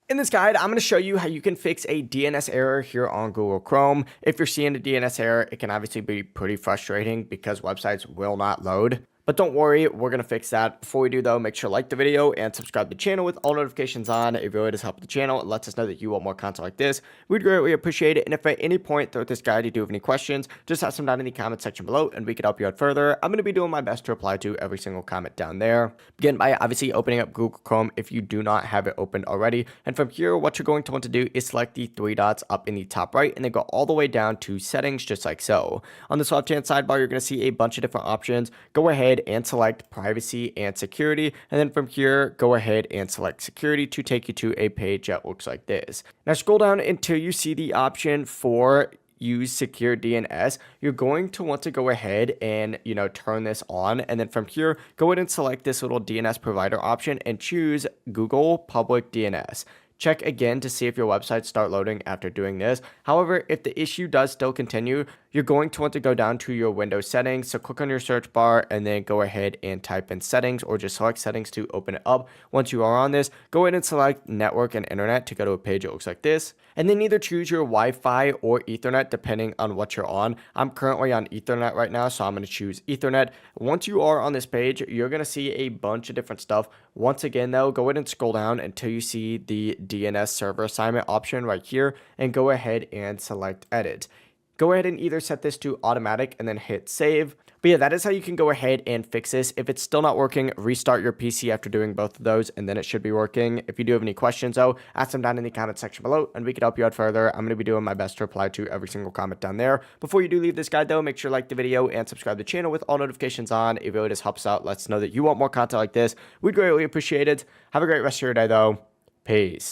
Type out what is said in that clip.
In this guide, I'm going to show you how you can fix a DNS error here on Google Chrome. If you're seeing a DNS error, it can obviously be pretty frustrating because websites will not load. But don't worry, we're going to fix that. Before we do though, make sure to like the video and subscribe to the channel with all notifications on. It really does help the channel. It lets us know that you want more content like this. We'd greatly appreciate it. And if at any point throughout this guide you do have any questions, just ask them down in the comment section below and we can help you out further. I'm going to be doing my best to reply to every single comment down there. Begin by obviously opening up Google Chrome if you do not have it opened already. And from here, what you're going to want to do is select the three dots up in the top right and then go all the way down to settings just like so. On this left hand sidebar, you're going to see a bunch of different options. Go ahead and select privacy and security, and then from here go ahead and select security to take you to a page that looks like this. Now scroll down until you see the option for use secure DNS. You're going to want to go ahead and turn this on, and then from here go ahead and select this little DNS provider option and choose Google Public DNS. Check again to see if your websites start loading after doing this. However, if the issue does still continue, you're going to want to go down to your Windows settings. So click on your search bar and then go ahead and type in settings, or just select settings to open it up. Once you are on this, go ahead and select network and internet to go to a page that looks like this. And then either choose your Wi-Fi or Ethernet depending on what you're on. I'm currently on Ethernet right now, so I'm going to choose Ethernet. Once you are on this page, you're going to see a bunch of different stuff. Once again though, go ahead and scroll down until you see the DNS server assignment option right here and go ahead and select edit. Go ahead and either set this to automatic and then hit save. But yeah, that is how you can go ahead and fix this. If it's still not working, restart your PC after doing both of those and then it should be working. If you do have any questions though, ask them down in the comment section below and we can help you out further. I'm going to be doing my best to reply to every single comment down there. Before you do leave this guide though, make sure to like the video and subscribe to the channel with all notifications on. It really just helps out. Lets us know that you want more content like this. We'd greatly appreciate it. Have a great rest of your day though. Peace.